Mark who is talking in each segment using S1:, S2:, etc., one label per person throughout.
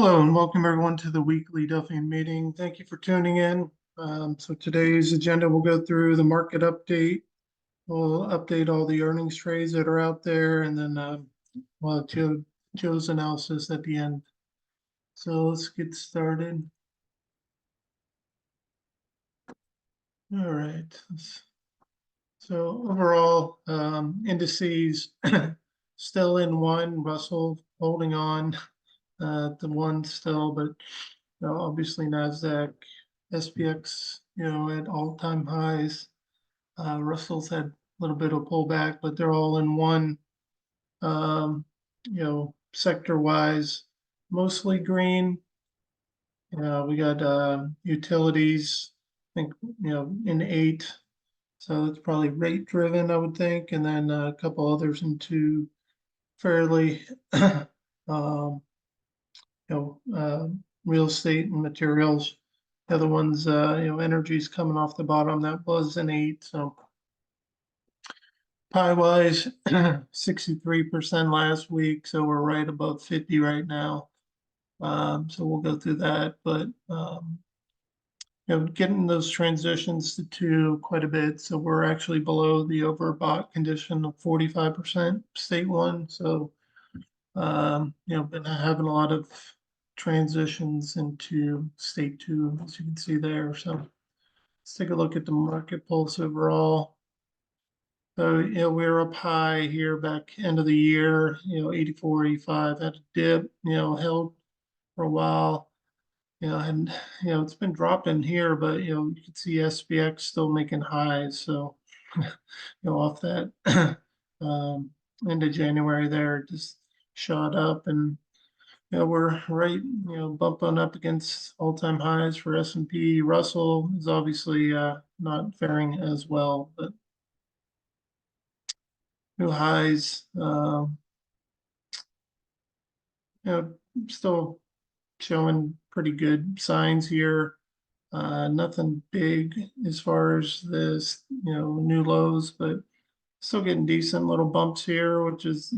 S1: Hello and welcome everyone to the weekly Delphian meeting. Thank you for tuning in. So today's agenda, we'll go through the market update. We'll update all the earnings trades that are out there, and then we'll have Joe's analysis at the end. So let's get started. All right. So overall, indices still in one. Russell holding on the one still, but obviously NASDAQ, SPX, at all-time highs. Russell's had a little bit of pullback, but they're all in one, sector-wise, mostly green. We got utilities, I think, in 8. So it's probably rate driven, I would think. And then a couple others into fairly, um, real estate and materials. The other ones, energy's coming off the bottom. That was an 8. So pie wise, 63% last week. So we're right above 50 right now. So we'll go through that, but getting those transitions to 2 quite a bit. So we're actually below the overbought condition of 45% state 1. So been having a lot of transitions into state 2, as you can see there. So let's take a look at the market pulse overall. So, we're up high here back end of the year, 84, 85, had a dip, held for a while, and, it's been dropping here, but, you can see SPX still making highs. So, off that end of January there, just shot up, and we're right, bumping up against all-time highs for S&P. Russell is obviously not faring as well, but new highs, still showing pretty good signs here. Nothing big as far as this, new lows, but still getting decent little bumps here, which is,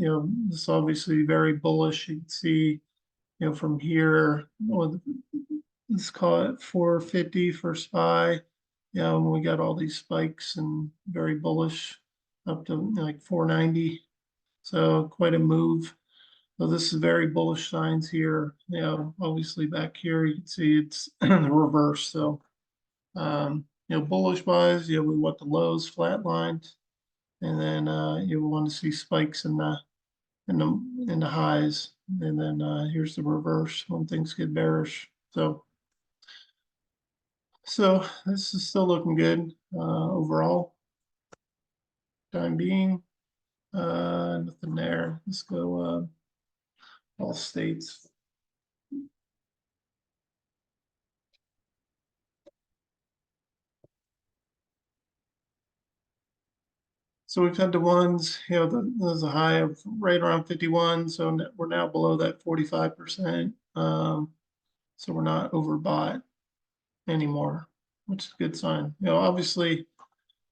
S1: this obviously very bullish. You can see, from here, let's call it 450 for SPY. And we got all these spikes and very bullish up to like 490. So quite a move. So this is very bullish signs here. Obviously back here you can see it's the reverse. So bullish wise, we want the lows flatlined, and then you want to see spikes in the highs, and then here's the reverse when things get bearish. So this is still looking good overall. Time being, nothing there. Let's go all states. So we've had the ones, there's a high of right around 51. So we're now below that 45%. So we're not overbought anymore, which is a good sign. Obviously,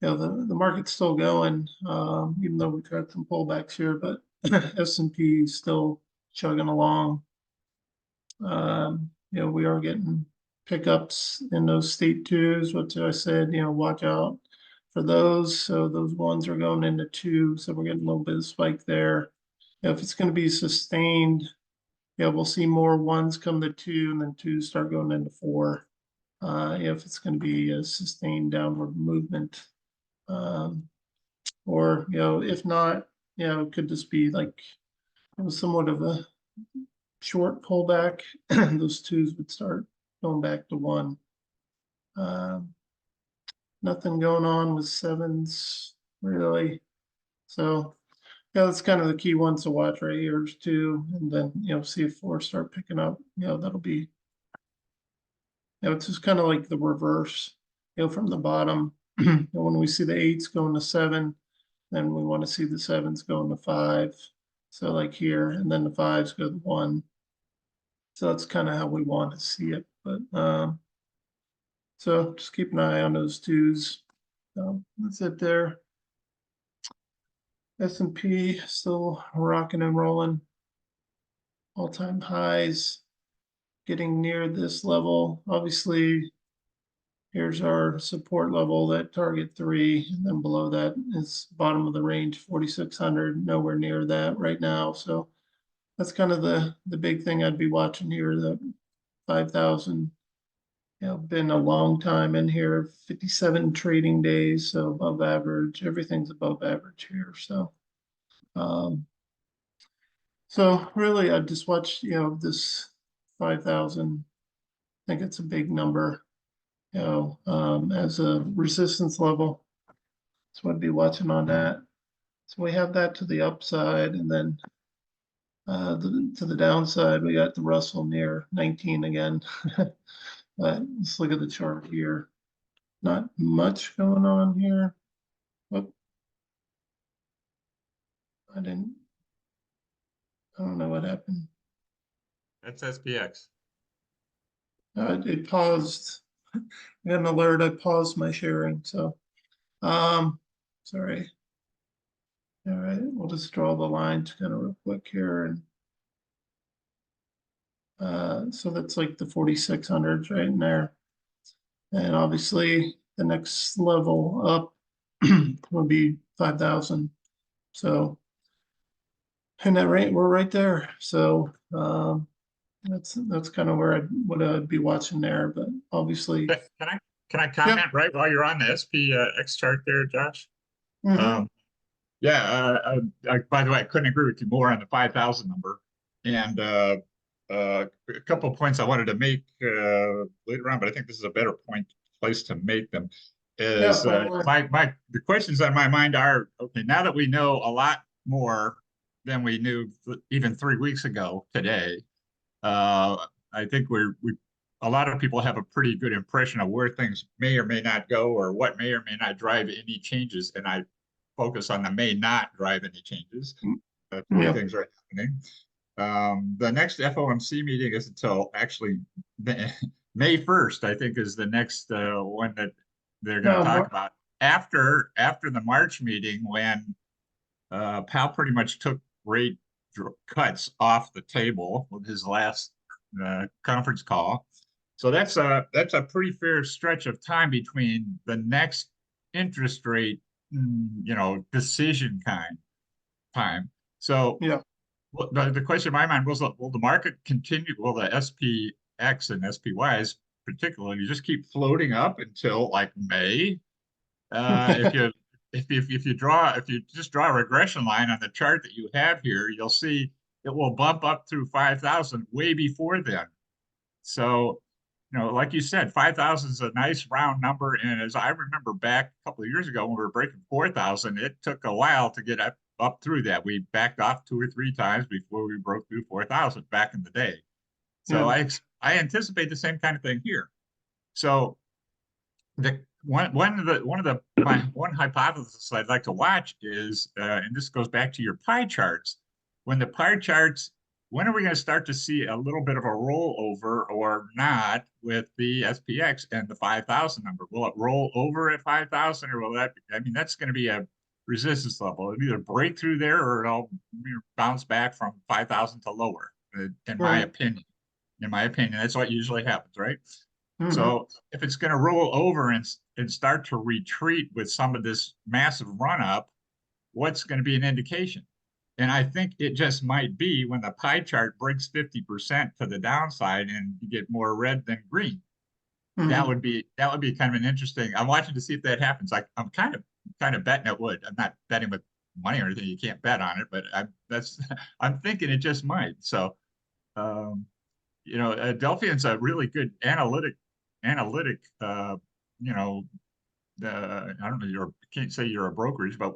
S1: the market's still going, even though we've had some pullbacks here, but S&P is still chugging along. We are getting pickups in those state 2s, which I said, watch out for those. So those 1s are going into 2, so we're getting a little bit of spike there. If it's going to be sustained, we'll see more 1s come to 2, and then 2s start going into 4. If it's going to be a sustained downward movement, or if not, it could just be like somewhat of a short pullback. Those 2s would start going back to 1. Nothing going on with 7s really. So that's kind of the key ones to watch right here is 2, and then see if 4 start picking up. That'll be, it's just kind of like the reverse. From the bottom. When we see the 8s going to 7, then we want to see the 7s going to 5. So like here, and then the 5s go to 1. So that's kind of how we want to see it. But so just keep an eye on those 2s. That's it there. S&P still rocking and rolling. All-time highs. getting near this level. Obviously, here's our support level, that target 3, and then below that is bottom of the range, 4,600, nowhere near that right now. So that's kind of the big thing I'd be watching here, the 5,000. Been a long time in here, 57 trading days, so above average. Everything's above average here. Um, so really, I just watched, this 5,000. I think it's a big number, as a resistance level. So I'd be watching on that. So we have that to the upside, and then to the downside, we got the Russell near 19 again. But let's look at the chart here. Not much going on here. Whoop. I didn't, I don't know what happened.
S2: That's SPX.
S1: It paused. I got an alert. I paused my sharing. So, sorry. All right, we'll just draw the lines kind of real quick here. And so that's like the 4,600s right in there. And obviously the next level up will be 5,000. So, and that rate, we're right there. So, that's kind of where what I'd be watching there, but obviously,
S2: Can I comment
S1: yep.
S2: right while you're on the SPX chart there, Josh?
S1: Mm-hmm.
S2: Um, yeah, by the way, I couldn't agree with you more on the 5,000 number. And a couple of points I wanted to make later on, but I think this is a better place to make them.
S1: Yeah,
S2: Is
S1: probably.
S2: the questions on my mind are, okay, now that we know a lot more than we knew even 3 weeks ago today, I think we a lot of people have a pretty good impression of where things may or may not go, or what may or may not drive any changes. And I focus on the may not drive any changes. That's where
S1: Yep.
S2: things are happening. The next FOMC meeting is until actually May 1st, I think, is the next one that they're going to talk
S1: No,
S2: about. After the March meeting, when Powell pretty much took rate cuts off the table with his last conference call. So that's a pretty fair stretch of time between the next interest rate, decision time. So
S1: yeah.
S2: the question in my mind was, will the market continue? Will the SPX and SPYs particularly just keep floating up until like May? If you if you just draw a regression line on the chart that you have here, you'll see it will bump up through 5,000 way before then. So, like you said, 5,000 is a nice round number. And as I remember back a couple of years ago when we were breaking 4,000, it took a while to get up through that. We backed off 2 or 3 times before we broke through 4,000 back in the day. So
S1: Yeah.
S2: I anticipate the same kind of thing here. So the one hypothesis I'd like to watch is, and this goes back to your pie charts. When the pie charts, when are we going to start to see a little bit of a rollover or not with the SPX and the 5,000 number? Will it roll over at 5,000, or will that? I mean, that's going to be a resistance level. It'll either break through there or it'll bounce back from 5,000 to lower. In my
S1: Right.
S2: opinion, that's what usually happens, right?
S1: Mm-hmm.
S2: So if it's going to roll over and start to retreat with some of this massive run up, what's going to be an indication? And I think it just might be when the pie chart breaks 50% to the downside and you get more red than green. That
S1: Mm-hmm.
S2: would be kind of an interesting. I'm watching to see if that happens. I'm kind of betting it would. I'm not betting with money or anything. You can't bet on it, but I'm thinking it just might. So um, Delphian's a really good analytic, you know, I don't know, can't say you're a brokerage, but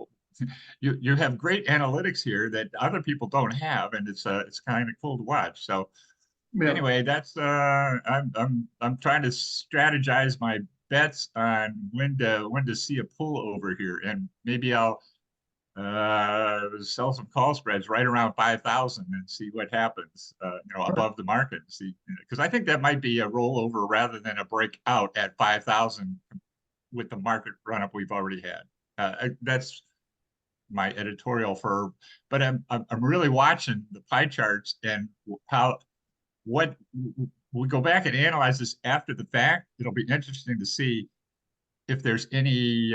S2: you have great analytics here that other people don't have, and it's kind of cool to watch. So
S1: Yeah.
S2: anyway, that's I'm trying to strategize my bets on when to see a pull over here, and maybe I'll sell some call spreads right around 5,000 and see what happens,
S1: Right.
S2: above the market. And see, because I think that might be a rollover rather than a breakout at 5,000 with the market run up we've already had. That's my editorial but I'm really watching the pie charts and how what we go back and analyze this after the fact, it'll be interesting to see if there's any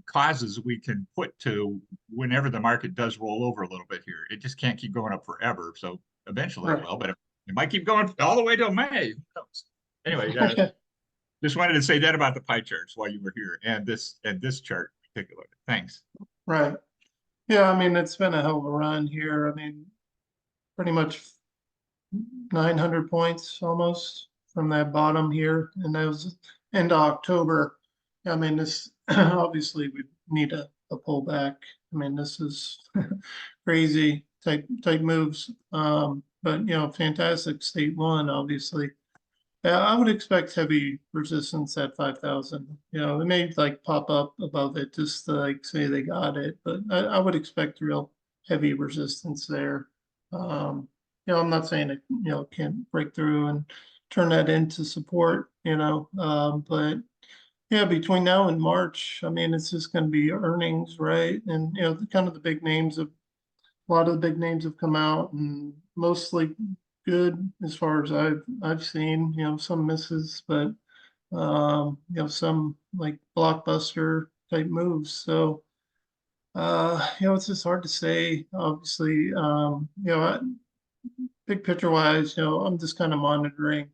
S2: causes we can put to whenever the market does roll over a little bit here. It just can't keep going up forever. So eventually it
S1: Right.
S2: will, but it might keep going all the way till May. Who knows? Anyway, just wanted to say that about the pie charts while you were here, and this chart in particular. Thanks.
S1: Right. Yeah, I mean, it's been a hell of a run here. I mean, pretty much 900 points almost from that bottom here, and that was end of October. I mean, this obviously we need a pullback. I mean, this is crazy type moves. But fantastic state one, obviously. Yeah, I would expect heavy resistance at 5,000. It may like pop up above it just to like say they got it, but I would expect real heavy resistance there. I'm not saying it, can't break through and turn that into support, but yeah, between now and March, I mean, it's just going to be earnings, right? And, kind of the big names of a lot of the big names have come out and mostly good as far as I've seen, some misses, but some like blockbuster type moves. So it's just hard to say. Obviously, big picture wise, I'm just kind of monitoring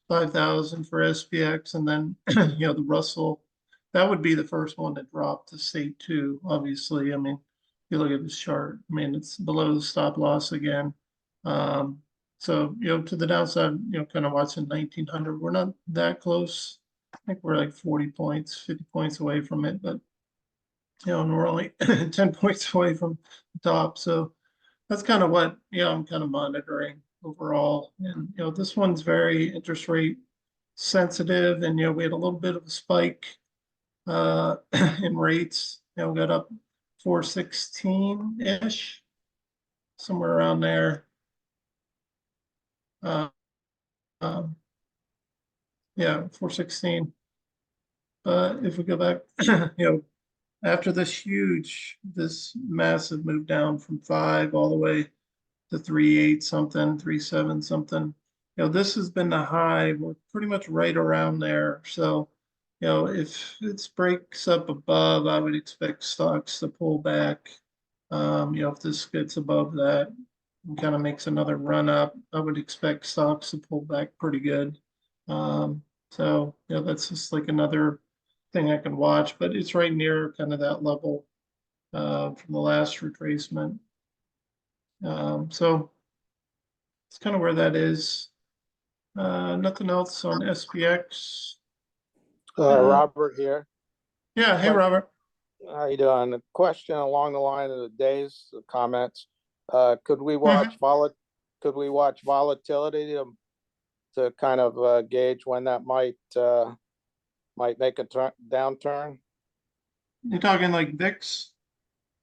S1: 5,000 for SPX and then the Russell. That would be the first one to drop to state two, obviously. I mean, if you look at this chart, I mean, it's below the stop loss again. So, to the downside, kind of watching 1900. We're not that close. I think we're like 40 points, 50 points away from it, but, and we're only 10 points away from the top. So that's kind of what, I'm kind of monitoring overall. And, this one's very interest rate sensitive. And, we had a little bit of a spike in rates. We got up 416-ish, somewhere around there. Uh, um, yeah, 416. But if we go back, after this massive move down from 5 all the way to 3.8 something, 3.7 something, this has been the high. We're pretty much right around there. So, if it breaks up above, I would expect stocks to pull back. If this gets above that and kind of makes another run up, I would expect stocks to pull back pretty good. So, that's just like another thing I can watch, but it's right near kind of that level from the last retracement. So it's kind of where that is. Nothing else on SPX.
S3: Robert here.
S1: Yeah, hey Robert.
S3: How you doing? A question along the line of the day's comments. Could we watch volatility to kind of gauge when that might make a downturn?
S1: You're talking like VIX?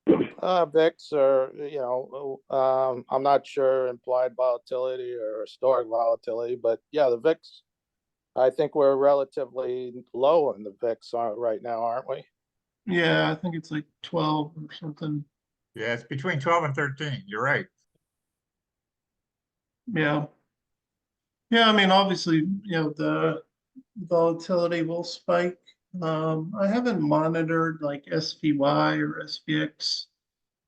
S3: VIX, or I'm not sure implied volatility or historic volatility, but yeah, the VIX. I think we're relatively low in the VIX right now, aren't we?
S1: Yeah, I think it's like 12 or something.
S2: Yeah, it's between 12 and 13. You're right.
S1: Yeah. Yeah, I mean, obviously, the volatility will spike. I haven't monitored like SPY or SPX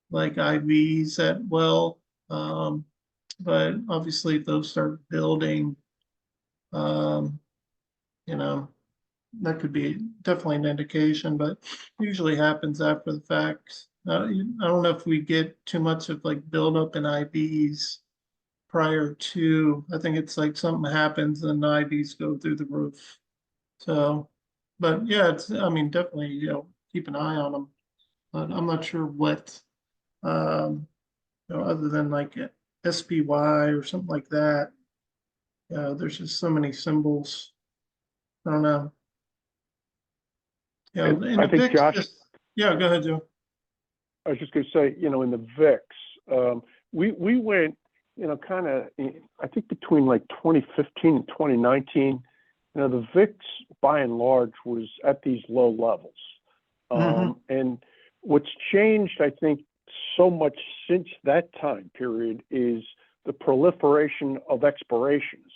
S1: like IVs that well. But obviously if those start building, um, you know, that could be definitely an indication, but usually happens after the fact. I don't know if we get too much of like buildup in IVs prior to, I think it's like something happens and the IVs go through the roof. So, but yeah, I mean, definitely, keep an eye on them. But I'm not sure what, other than like SPY or something like that. There's just so many symbols. I don't know. Yeah,
S4: And
S1: and
S4: I
S1: the
S4: think,
S1: VIX
S4: Josh,
S1: yeah, go ahead, Joe.
S4: I was just going to say, in the VIX, we went, kind of, I think between like 2015 and 2019, the VIX by and large was at these low levels. And what's changed, I think, so much since that time period is the proliferation of expirations.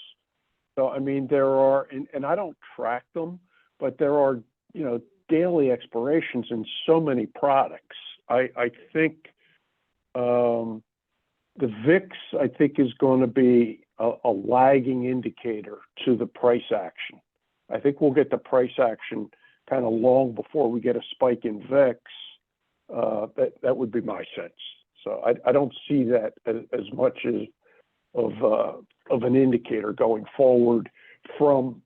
S4: So, I mean, there are, and I don't track them, but there are, daily expirations in so many products. I think the VIX, I think, is going to be a lagging indicator to the price action. I think we'll get the price action kind of long before we get a spike in VIX. That would be my sense. So I don't see that as much as of an indicator going forward from,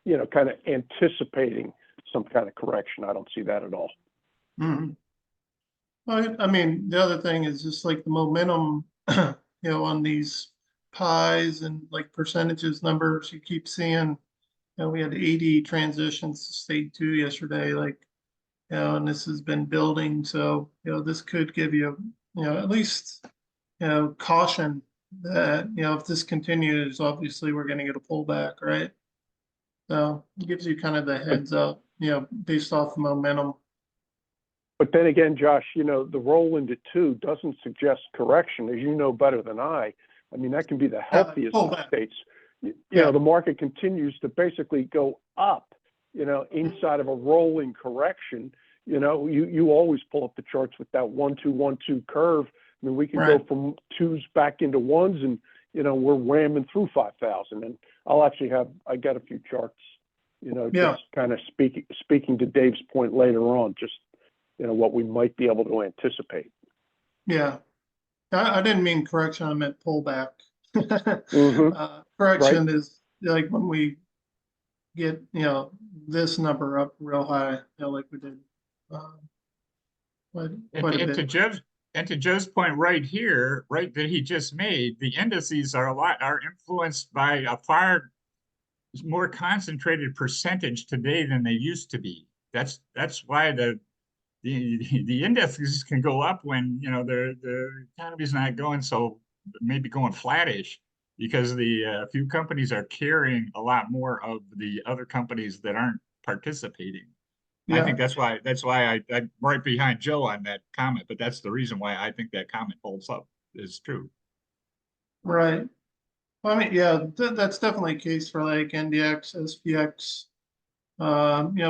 S4: kind of anticipating some kind of correction. I don't see that at all.
S1: Mhm. Well, I mean, the other thing is just like the momentum, on these pies and like percentages numbers you keep seeing. We had 80 transitions to state 2 yesterday, like, and this has been building. So, this could give you, at least, caution that, if this continues, obviously we're going to get a pullback, right? So it gives you kind of the heads up, based off the momentum.
S4: But then again, Josh, the roll into 2 doesn't suggest correction, as you know better than I. I mean, that can be the healthiest of
S1: pullback.
S4: states.
S1: Yeah.
S4: The market continues to basically go up, inside of a rolling correction. You always pull up the charts with that 1-2-1-2 curve. I mean, we can go
S1: Right.
S4: from 2s back into 1s, and we're ramming through 5,000. And I got a few charts,
S1: Yeah.
S4: just kind of speaking to Dave's point later on, just what we might be able to anticipate.
S1: Yeah. I didn't mean correction, I meant pullback.
S4: Mhm.
S1: Correction is like when we get, this number up real high, like we did quite a
S2: And to
S1: bit.
S2: Joe's point right here, right, that he just made, the indices are influenced by a far more concentrated percentage today than they used to be. That's why the indexes can go up when the economy's not going, so maybe going flattish, because the few companies are carrying a lot more of the other companies that aren't participating. I think
S1: Yeah,
S2: that's why I'm right behind Joe on that comment, but that's the reason why I think that comment holds up. Is true.
S1: right. Well, I mean, yeah, that's definitely a case for like NDX, SPX,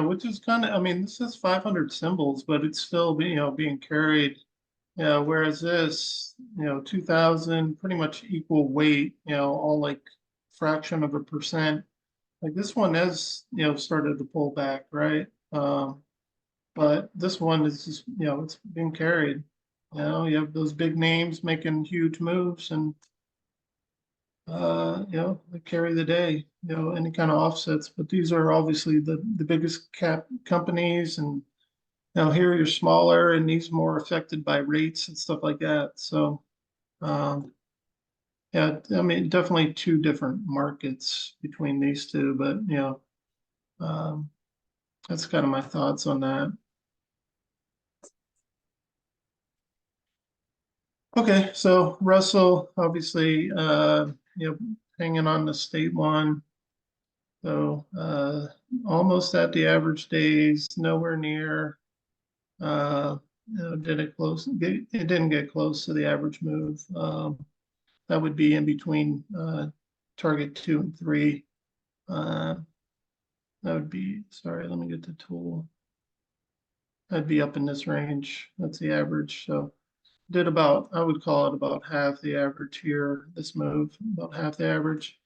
S1: which is kind of, I mean, this is 500 symbols, but it's still being carried. Whereas this, 2000, pretty much equal weight, all like fraction of a percent. Like this one has, started to pull back, right? But this one is just, it's being carried. You have those big names making huge moves and, they carry the day, any kind of offsets. But these are obviously the biggest cap companies, and here you're smaller and these more affected by rates and stuff like that. So, yeah, I mean, definitely 2 different markets between these 2, but um, that's kind of my thoughts on that. Okay, so Russell, obviously, hanging on to state 1. So, almost at the average days, nowhere near. Did it close? It didn't get close to the average move. That would be in between target 2 and 3. That would be, sorry, let me get the tool. That'd be up in this range. That's the average. So did about, I would call it about half the average here, this move, about half the average.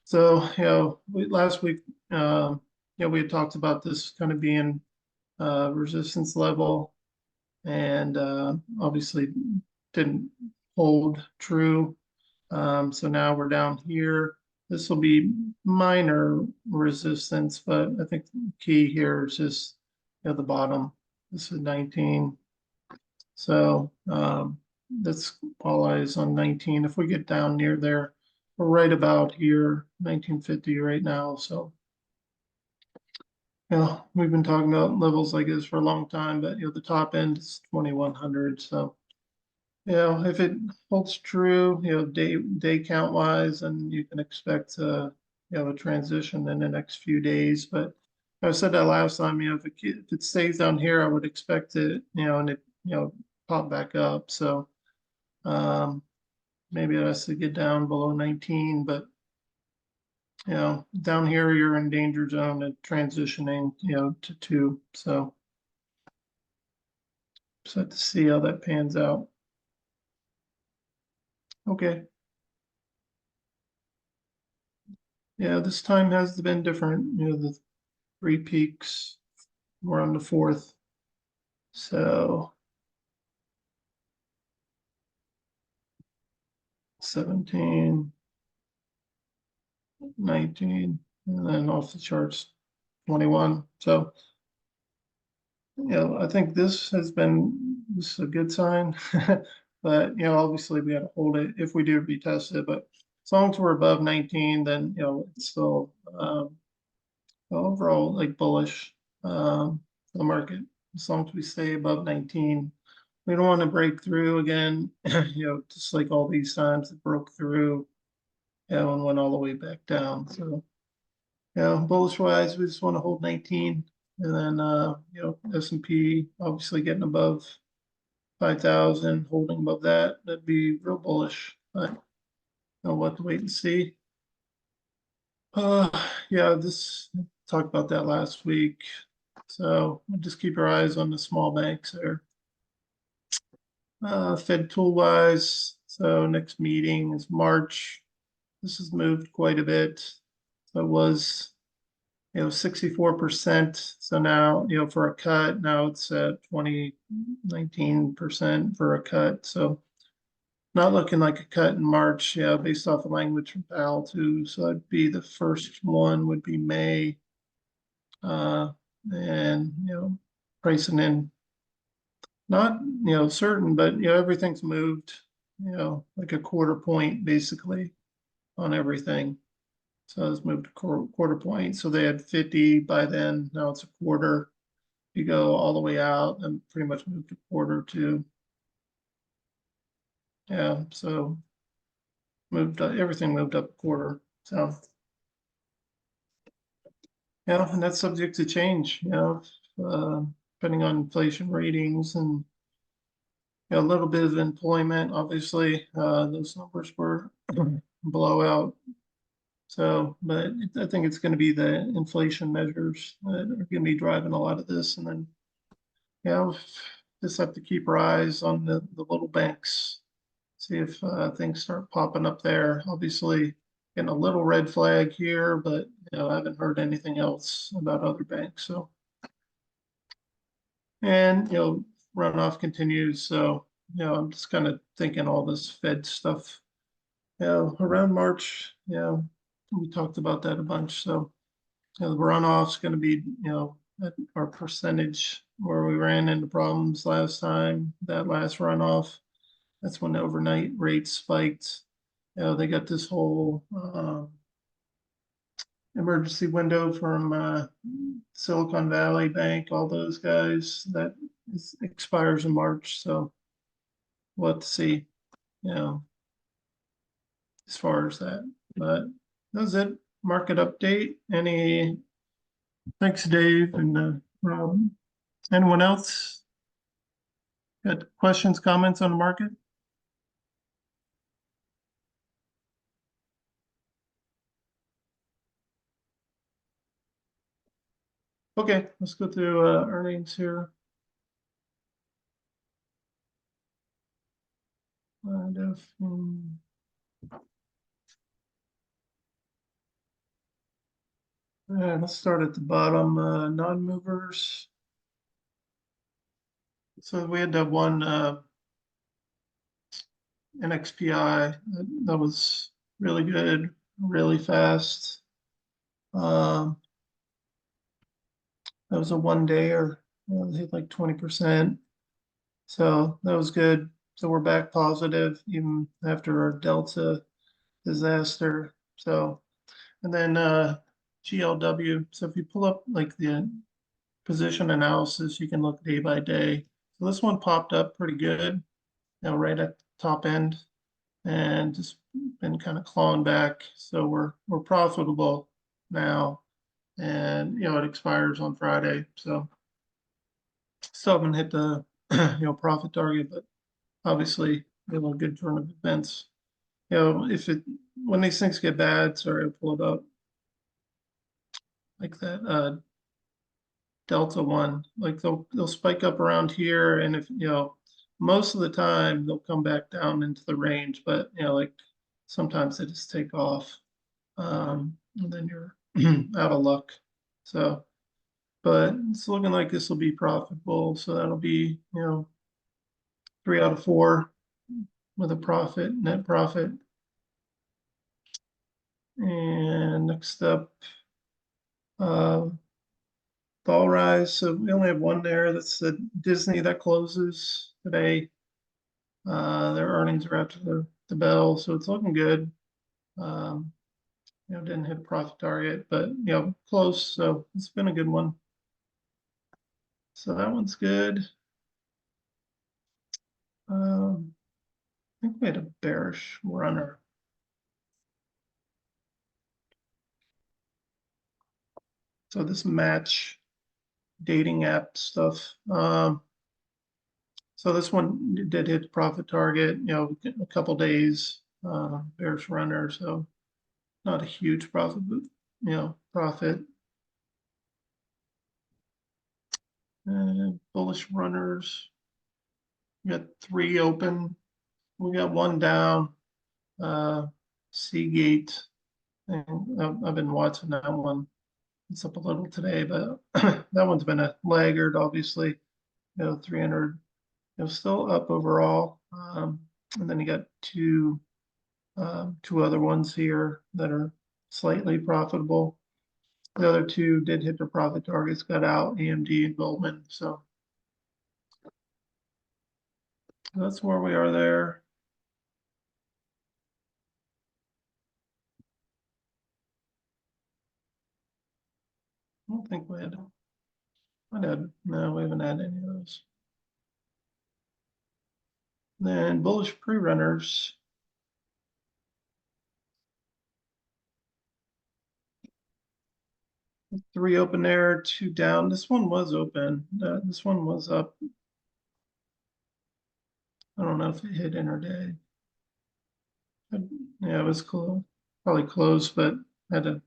S1: So, last week, we had talked about this kind of being resistance level, and obviously didn't hold true. So now we're down here. This will be minor resistance, but I think the key here is just at the bottom. This is 19. So that's all eyes on 19. If we get down near there, we're right about here, 1950 right now. So, we've been talking about levels like this for a long time, but the top end is 2100. So, if it holds true, day count wise, and you can expect a transition in the next few days. But I said that last time, if it stays down here, I would expect it, and it, pop back up. So maybe it has to get down below 19, but You know, down here, you're in danger zone and transitioning, you know, to 2, so. Just have to see how that pans out. Okay. Yeah, this time has been different, you know, the 3 peaks, we're on the 4th. So 17, 19, and then off the charts, 21. So, you know, I think this is a good sign. But, you know, obviously we got to hold it if we do retest it. But as long as we're above 19, then, you know, it's still overall like bullish for the market. As long as we stay above 19, we don't want to break through again, you know, just like all these times it broke through, you know, and went all the way back down. So, you know, bullish wise, we just want to hold 19, and then you know, S&P obviously getting above 5,000, holding above that, that'd be real bullish. But you know, we'll have to wait and see. Yeah, this talked about that last week. So just keep your eyes on the small banks there. Fed tool wise, so next meeting is March. This has moved quite a bit. So it was, you know, 64%. So now, you know, for a cut, now it's at 19% for a cut. So not looking like a cut in March, yeah, based off of language from Powell too. So that'd be the first one would be May. And, you know, pricing in, not, you know, certain, but, you know, everything's moved, you know, like a quarter point basically on everything. So it's moved a quarter point. So they had 50 by then. Now it's a quarter. You go all the way out and pretty much moved a quarter too. Yeah. So moved everything moved up a quarter. So yeah, and that's subject to change. You know, depending on inflation ratings and, you know, a little bit of employment. Obviously, those numbers were blowout. So, but I think it's going to be the inflation measures that are going to be driving a lot of this. And then, you know, just have to keep our eyes on the little banks, see if things start popping up there. Obviously, getting a little red flag here, but, you know, I haven't heard anything else about other banks. So, and, you know, runoff continues. So, you know, I'm just kind of thinking all this Fed stuff, you know, around March, you know, we talked about that a bunch. So, you know, the runoff's going to be, you know, at our percentage where we ran into problems last time, that last runoff. That's when the overnight rates spiked. You know, they got this whole emergency window from Silicon Valley Bank, all those guys that expires in March. So we'll have to see, you know, as far as that. But that's it. Market update. Thanks, Dave. And anyone else got questions, comments on the market? Okay, let's go through earnings here. Delphian. Let's start at the bottom, non-movers. So we had that one NXPI that was really good, really fast. That was a 1-dayer, hit like 20%. So that was good. So we're back positive even after our Delta disaster. So, and then GLW. So if you pull up like the position analysis, you can look day by day. So this one popped up pretty good, you know, right at the top end, and just been kind of clawing back. So we're profitable now, and, you know, it expires on Friday. So still haven't hit the you know, profit target, but obviously we have a good turn of events. You know, when these things get bad, sorry, I'll pull it up. like that Delta one, like they'll spike up around here, and if most of the time they'll come back down into the range, but like sometimes they just take off, and then you're out of luck. So, but it's looking like this will be profitable, so that'll be 3 out of 4 with a profit, net profit. And next up, Fall Rise. So we only have one there. That's the Disney that closes today. Their earnings are after the bell, so it's looking good. Didn't hit a profit target, but close. So it's been a good one. So that one's good. I think we had a bearish runner. So this match dating app stuff. So this one did hit the profit target, a couple days, bearish runner. So not a huge profit, but profit. And bullish runners. We got 3 open. We got 1 down. Seagate. And I've been watching that one. It's up a little today, but that one's been a laggard, obviously. 300. Still up overall. And then you got two other ones here that are slightly profitable. The other 2 did hit their profit targets, got out, AMD and Goldman. So that's where we are there. I don't think we had, no, we haven't had any of those. Then bullish pre-runners. Three open there, 2 down. This one was open. This one was up. I don't know if it hit intraday. Yeah, it was close, probably close, but had to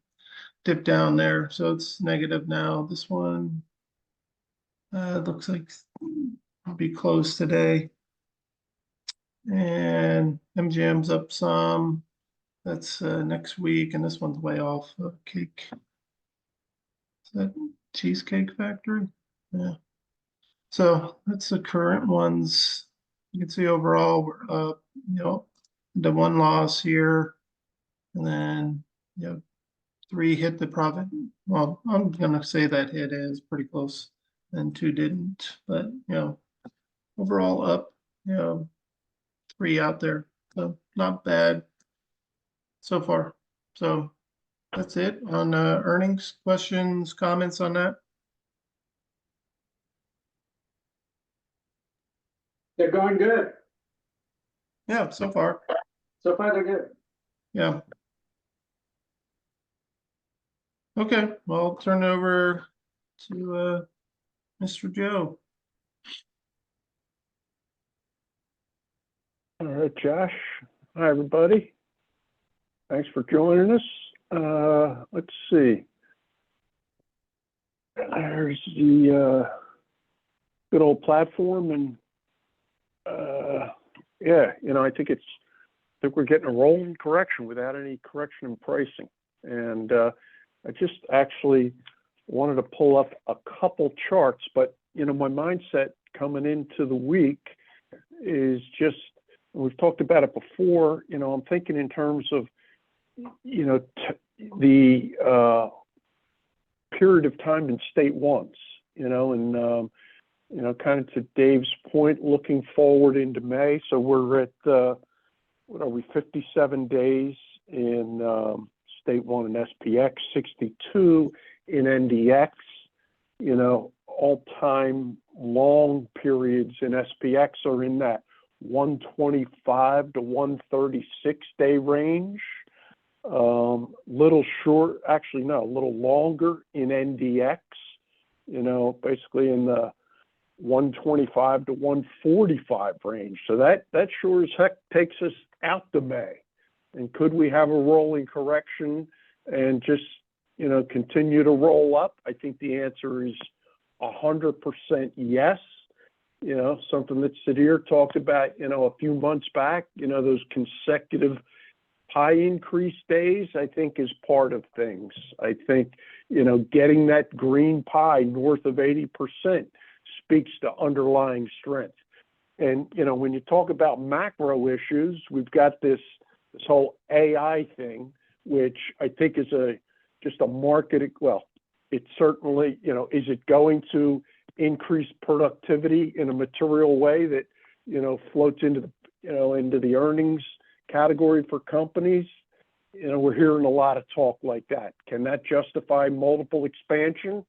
S1: dip down there. So it's negative now. This one looks like it'll be close today. And MGM's up some. That's next week, and this one's way off. Cake. Is that Cheesecake Factory? Yeah. So that's the current ones. You can see overall we're up, the 1 loss here, and then 3 hit the profit. Well, I'm gonna say that hit is pretty close, and 2 didn't, but overall up, 3 out there. So not bad so far. So that's it on earnings. Questions, comments on that?
S5: They're going good.
S1: Yeah, so far.
S5: So far, they're good.
S1: Yeah. Okay, well, I'll turn it over to Mr. Joe.
S4: All right, Josh. Hi, everybody. Thanks for joining us. Let's see. There's the good old platform, and yeah, I think we're getting a rolling correction without any correction in pricing. And I just actually wanted to pull up a couple charts, but my mindset coming into the week is just, we've talked about it before, I'm thinking in terms of the period of time in state ones, and kind of to Dave's point, looking forward into May. So we're at what are we, 57 days in state 1 and SPX, 62 in NDX, all-time long periods in SPX are in that 125 to 136 day range. Little short, actually no, a little longer in NDX, basically in the 125 to 145 range. So that sure as heck takes us out to May. And could we have a rolling correction and just, continue to roll up? I think the answer is 100% yes. Something that Sudhir talked about, a few months back, those consecutive high increase days, I think is part of things. I think, getting that green pie north of 80% speaks to underlying strength. And, when you talk about macro issues, we've got this whole AI thing, which I think is just a market. Well, it certainly, is it going to increase productivity in a material way that, floats into the earnings category for companies? We're hearing a lot of talk like that. Can that justify multiple expansion?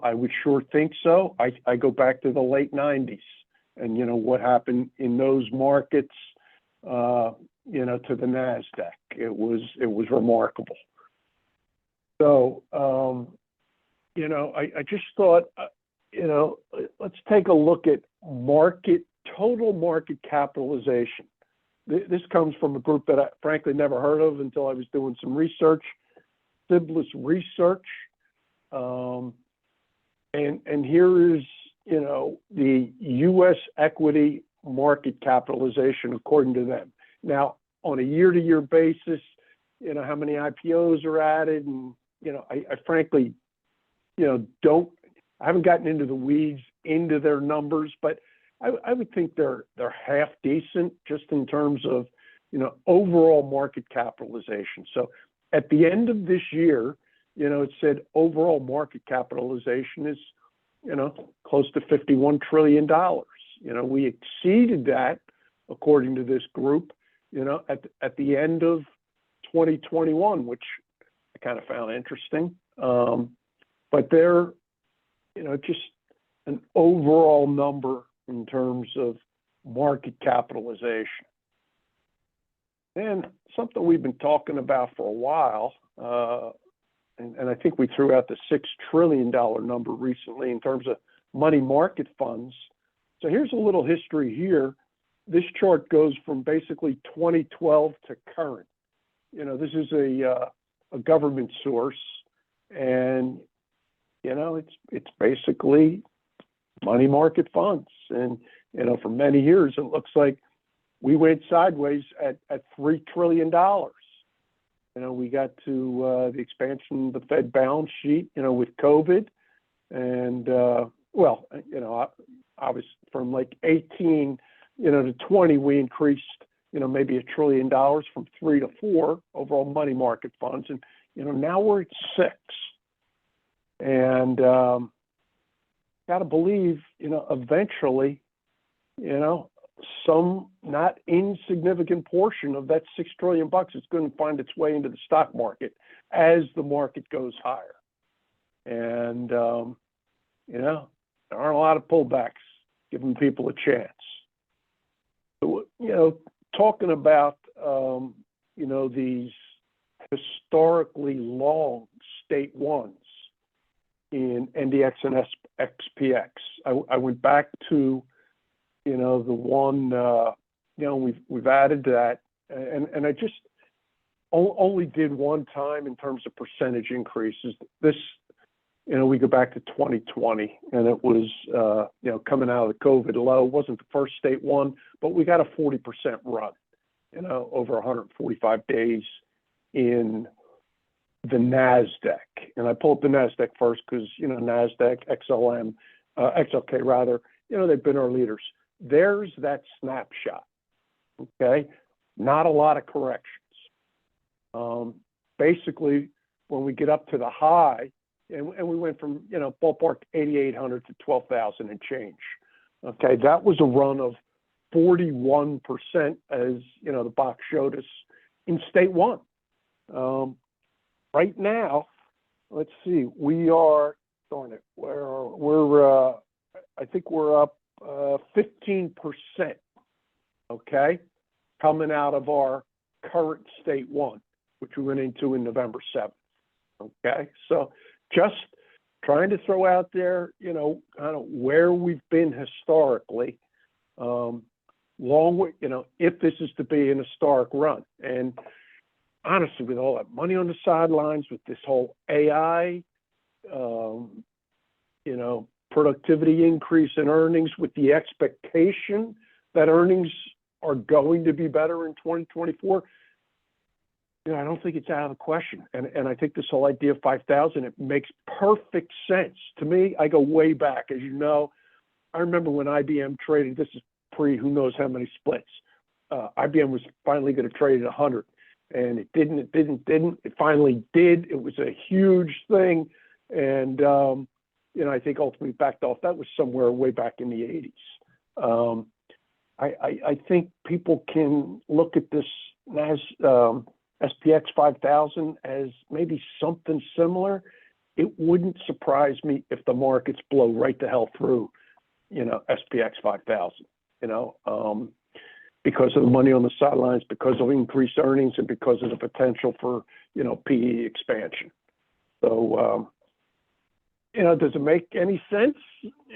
S4: I would sure think so. I go back to the late 90s and, what happened in those markets, to the NASDAQ. It was remarkable. So, I just thought, let's take a look at total market capitalization. This comes from a group that I frankly never heard of until I was doing some research, Siblis Research. And here is, the U.S. equity market capitalization according to them. Now, on a year-to-year basis, how many IPOs are added, and I frankly, I haven't gotten into the weeds into their numbers, but I would think they're half decent just in terms of overall market capitalization. So at the end of this year, it said overall market capitalization is close to $51 trillion. We exceeded that according to this group at the end of 2021, which I kind of found interesting. But they're just an overall number in terms of market capitalization. And something we've been talking about for a while, and I think we threw out the $6 trillion number recently in terms of money market funds. So here's a little history here. This chart goes from basically 2012 to current. This is a government source, and it's basically money market funds. And for many years, it looks like we went sideways at $3 trillion. We got to the expansion of the Fed balance sheet, with COVID, and obviously from like 18, to 20, we increased, maybe $1 trillion from 3 to 4 overall money market funds, and now we're at 6. And got to believe, eventually, some not insignificant portion of that $6 trillion is going to find its way into the stock market as the market goes higher. And, there aren't a lot of pullbacks giving people a chance. So, talking about, these historically long state ones in NDX and XPX. I went back to, the one, we've added that, and I just only did one time in terms of percentage increases. This, we go back to 2020, and it was, coming out of the COVID low. It wasn't the first state one, but we got a 40% run, over 145 days in the NASDAQ. And I pulled up the NASDAQ first because, NASDAQ, XLM, XLK rather, they've been our leaders. There's that snapshot, okay? Not a lot of corrections. Basically, when we get up to the high, and we went from, ballpark 8,800 to 12,000 and change. Okay, that was a run of 41%, as, the box showed us in state one. Right now, let's see, we are, darn it, we're I think we're up 15%, okay, coming out of our current state one, which we went into in November 7th, okay? So just trying to throw out there, kind of where we've been historically, long way, if this is to be an historic run. And, honestly, with all that money on the sidelines, with this whole AI, productivity increase in earnings, with the expectation that earnings are going to be better in 2024, I don't think it's out of the question. And I think this whole idea of 5,000, it makes perfect sense. To me, I go way back. As you know, I remember when IBM traded, this is pre who knows how many splits. IBM was finally going to trade at 100. And it didn't. It finally did. It was a huge thing. And, I think ultimately backed off. That was somewhere way back in the 80s. I think people can look at this as SPX 5000 as maybe something similar. It wouldn't surprise me if the markets blow right the hell through, SPX 5000, because of the money on the sidelines, because of increased earnings, and because of the potential for, PE expansion. So, does it make any sense?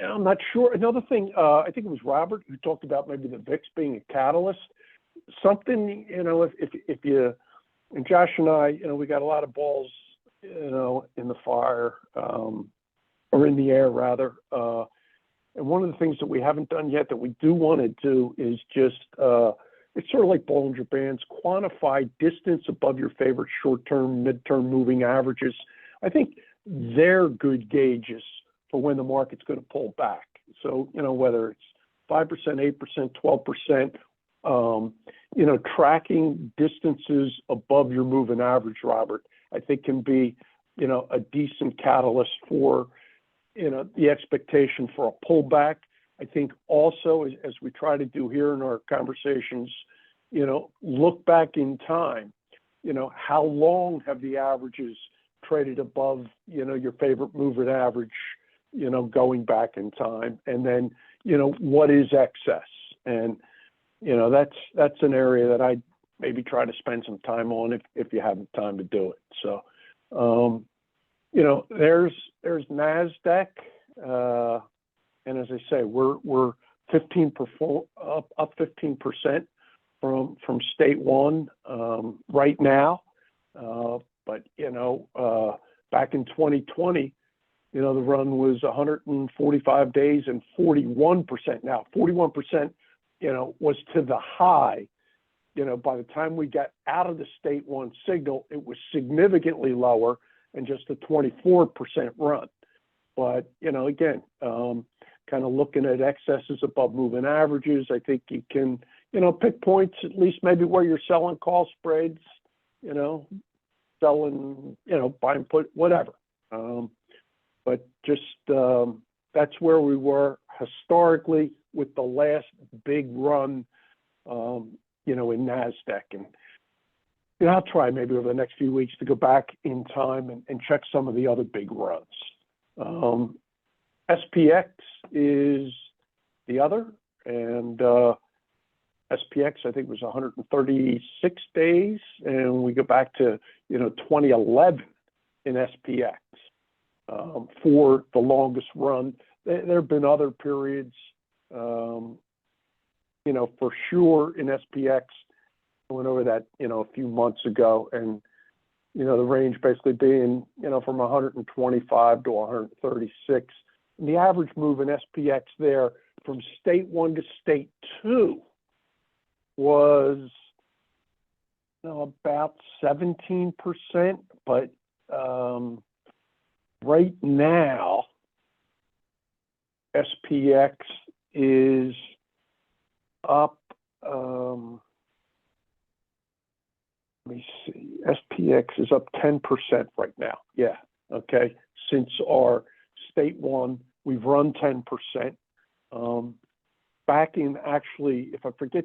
S4: I'm not sure. Another thing, I think it was Robert who talked about maybe the VIX being a catalyst. Something, if you, and Josh and I, we got a lot of balls, in the fire, or in the air rather. And one of the things that we haven't done yet that we do want to do is just, it's sort of like Bollinger Bands, quantify distance above your favorite short-term, mid-term moving averages. I think they're good gauges for when the market's going to pull back. So, whether it's 5%, 8%, 12%, tracking distances above your moving average, Robert, I think can be, a decent catalyst for, the expectation for a pullback. I think also, as we try to do here in our conversations, look back in time, how long have the averages traded above, your favorite moving average, going back in time, and then, what is excess? And, that's an area that I'd maybe try to spend some time on if you have the time to do it. So, there's NASDAQ, and as I say, we're 15% up 15% from state one right now. But, back in 2020, the run was 145 days and 41%. Now, 41%, was to the high. By the time we got out of the state one signal, it was significantly lower and just a 24% run. But, again, kind of looking at excesses above moving averages, I think you can, pick points, at least maybe where you're selling call spreads, selling, buying put, whatever. But just that's where we were historically with the last big run, in NASDAQ. And I'll try maybe over the next few weeks to go back in time and check some of the other big runs. SPX is the other, and SPX, I think, was 136 days, and we go back to, 2011 in SPX for the longest run. There have been other periods, for sure in SPX. I went over that, a few months ago, and, the range basically being, from 125 to 136. And the average move in SPX there from state one to state two was about 17%, but right now SPX is up, let me see, SPX is up 10% right now. Yeah, okay. Since our state one, we've run 10%. Back in, actually, if I forget,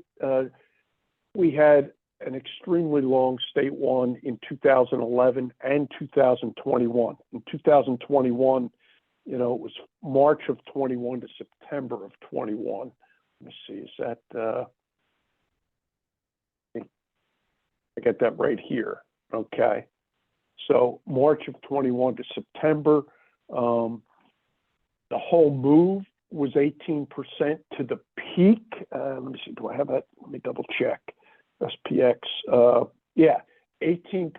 S4: we had an extremely long state one in 2011 and 2021. In 2021, it was March of 21 to September of 21. Let me see, is that, I get that right here. Okay. So March of 21 to September, the whole move was 18% to the peak. Let me see, do I have that? Let me double check. SPX, yeah, 18%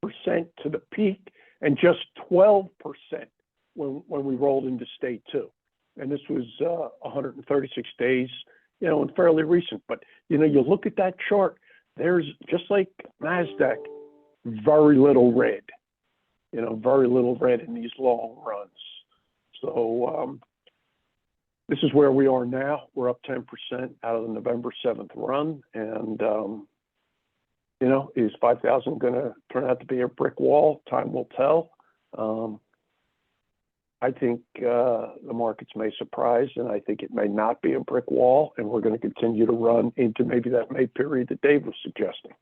S4: to the peak and just 12% when we rolled into state two. And this was 136 days, and fairly recent. But, you look at that chart, there's, just like NASDAQ, very little red, very little red in these long runs. So this is where we are now. We're up 10% out of the November 7th run. And, is 5,000 going to turn out to be a brick wall? Time will tell. I think the markets may surprise, and I think it may not be a brick wall, and we're going to continue to run into maybe that May period that Dave was suggesting.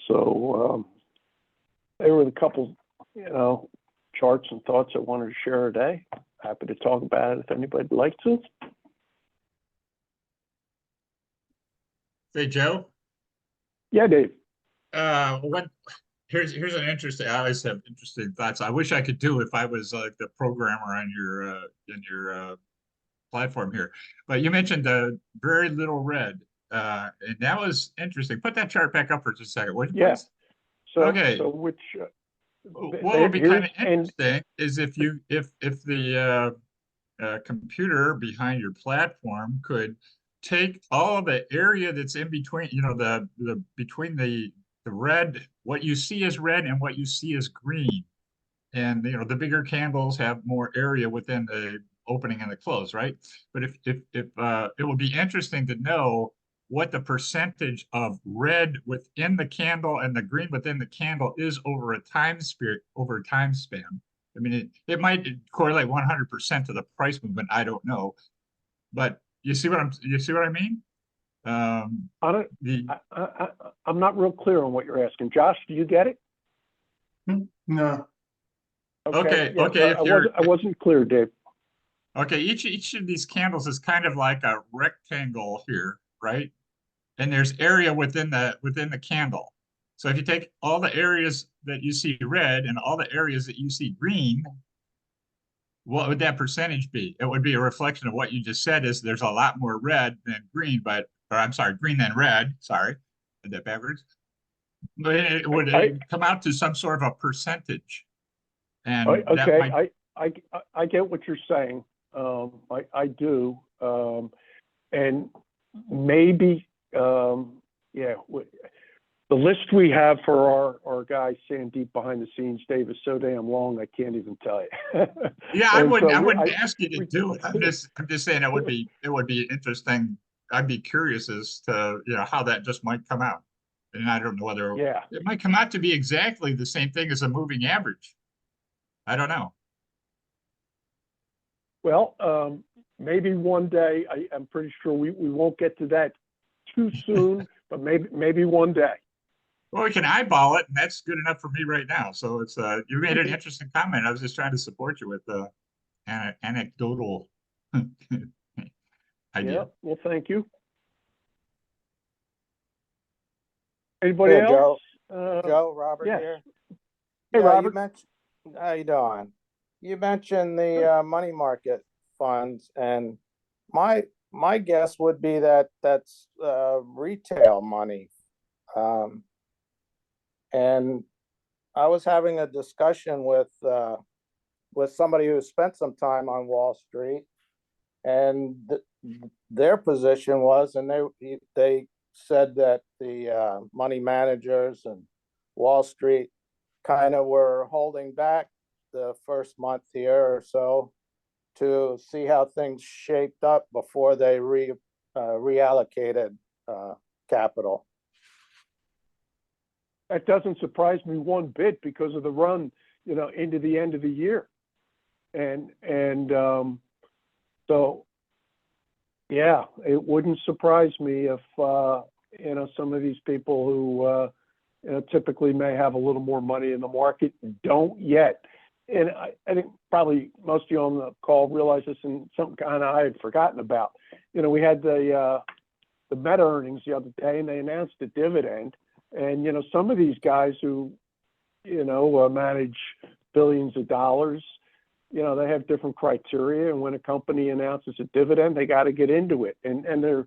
S4: So there were a couple, charts and thoughts I wanted to share today. Happy to talk about it if anybody'd like to.
S2: Say, Joe.
S4: Yeah, Dave.
S2: Here's an interesting. I always have interesting thoughts. I wish I could do if I was like the programmer on your platform here. But you mentioned the very little red, and that was interesting. Put that chart back up for just a second, would you?
S4: Yeah.
S2: Please?
S4: So,
S2: okay.
S4: So which
S2: what would be kind of interesting is if the computer behind your platform could take all the area that's in between, the between the red, what you see as red and what you see as green. And, the bigger candles have more area within the opening and the close, right? But if it would be interesting to know what the percentage of red within the candle and the green within the candle is over a time span. I mean, it might correlate 100% to the price movement. I don't know, but you see what I mean? I'm
S4: not real clear on what you're asking. Josh, do you get it?
S1: No.
S2: Okay.
S4: Yeah,
S2: okay.
S4: I wasn't clear, Dave.
S2: Okay. Each of these candles is kind of like a rectangle here, right? And there's area within the candle. So if you take all the areas that you see red and all the areas that you see green, what would that percentage be? It would be a reflection of what you just said, is there's a lot more red than green, green than red. Sorry, did that backwards. But it would come out to some sort of a percentage. And
S4: okay, I get what you're saying. I do. And maybe, the list we have for our guy Sandeep behind the scenes, Dave, is so damn long I can't even tell you.
S2: Yeah, I wouldn't ask you to do it. I'm just saying it would be interesting. I'd be curious as to how that just might come out. And I don't know whether it might come out to be exactly the same thing as a moving average. I don't know.
S4: Well, maybe one day. I'm pretty sure we won't get to that too soon, but maybe one day.
S2: Well, we can eyeball it, and that's good enough for me right now. So it's you made an interesting comment. I was just trying to support you with an anecdotal idea.
S4: Yeah. Well, thank you. Anybody else?
S3: Joe, Robert here.
S4: Hey, Robert.
S3: How you doing? You mentioned the money market funds, and my guess would be that that's retail money. And I was having a discussion with somebody who spent some time on Wall Street, and their position was, and they said that the money managers and Wall Street kind of were holding back the first month here or so to see how things shaped up before they reallocated capital.
S4: That doesn't surprise me one bit because of the run, into the end of the year. And so, yeah, it wouldn't surprise me if, some of these people who, typically may have a little more money in the market don't yet. And I think probably most of you on the call realize this, and something kind of I had forgotten about. We had the Meta earnings the other day, and they announced a dividend. And, some of these guys who, manage billions of dollars, they have different criteria. And when a company announces a dividend, they got to get into it. And there are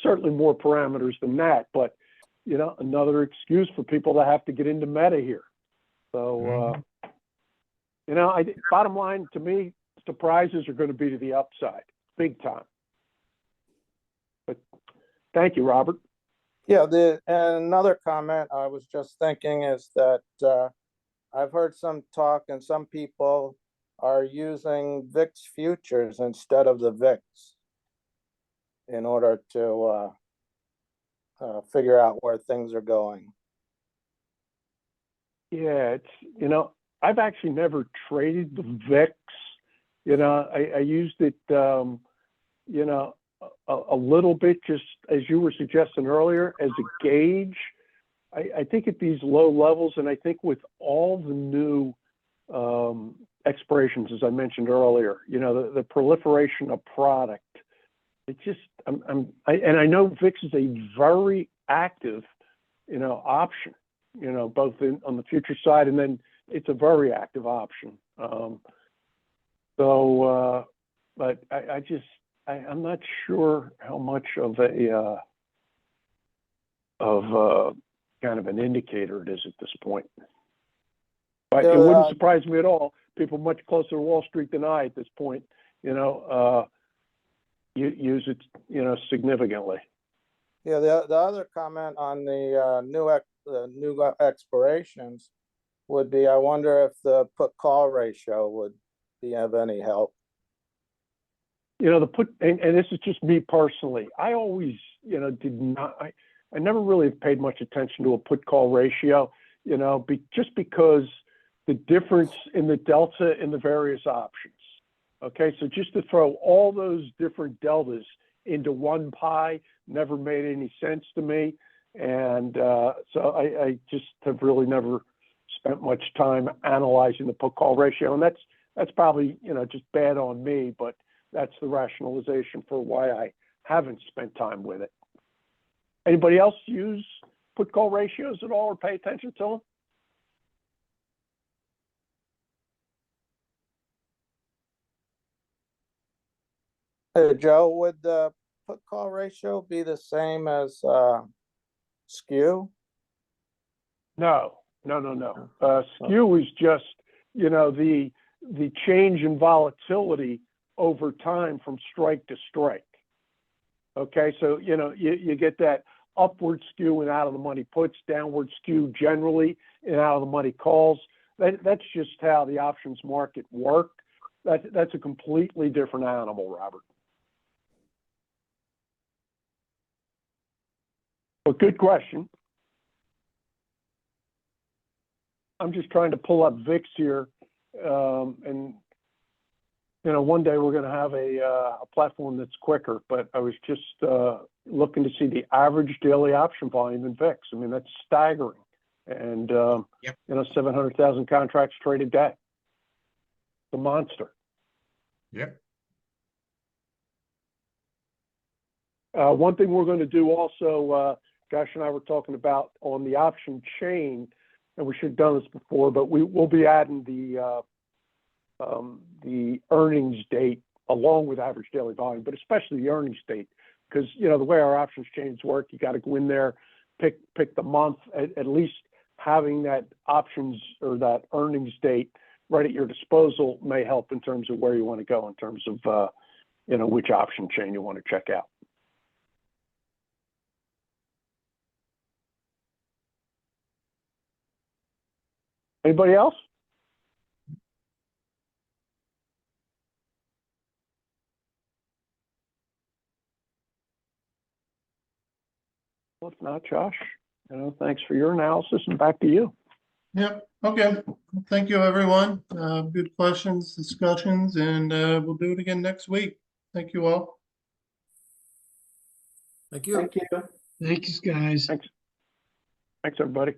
S4: certainly more parameters than that. But, another excuse for people to have to get into meta here. So, bottom line to me, surprises are going to be to the upside, big time. But thank you, Robert.
S3: Yeah, and another comment I was just thinking is that I've heard some talk and some people are using VIX futures instead of the VIX in order to figure out where things are going.
S4: Yeah, it's, I've actually never traded the VIX. I used it, a little bit, just as you were suggesting earlier, as a gauge. I think at these low levels, and I think with all the new expirations, as I mentioned earlier, the proliferation of product, it just, and I know VIX is a very active, option, both on the future side, and then it's a very active option. But I'm not sure how much of a kind of an indicator it is at this point. But it wouldn't surprise me at all. People much closer to Wall Street than I at this point, use it, significantly.
S3: Yeah, the other comment on the new expirations would be, I wonder if the put call ratio would be of any help.
S4: The put, and this is just me personally, I always, did not, I never really paid much attention to a put call ratio, just because the difference in the delta in the various options. Okay, so just to throw all those different deltas into one pie never made any sense to me. And so I just have really never spent much time analyzing the put call ratio. And that's probably, just bad on me, but that's the rationalization for why I haven't spent time with it. Anybody else use put call ratios at all or pay attention to them?
S3: Hey, Joe, would the put call ratio be the same as skew?
S4: No. Skew is just, the change in volatility over time from strike to strike. Okay, so, you get that upward skew in out of the money puts, downward skew generally in out of the money calls. That's just how the options market work. That's a completely different animal, Robert. Well, good question. I'm just trying to pull up VIX here, and one day we're going to have a platform that's quicker. But I was just looking to see the average daily option volume in VIX. I mean, that's staggering, and 700,000 contracts traded a day. It's a monster.
S2: Yep.
S4: One thing we're going to do also, Josh and I were talking about on the option chain, and we should have done this before, but we'll be adding the earnings date along with average daily volume, but especially the earnings date, because the way our options chains work, you got to go in there, pick the month, at least having that options or that earnings date right at your disposal may help in terms of where you want to go in terms of which option chain you want to check out. Anybody else? Well, if not, Josh, thanks for your analysis, and back to you.
S1: Yep, okay. Thank you, everyone. Good questions, discussions, and we'll do it again next week. Thank you all.
S6: Thank you.
S5: Thank you.
S7: Thanks, guys.
S4: Thanks, everybody.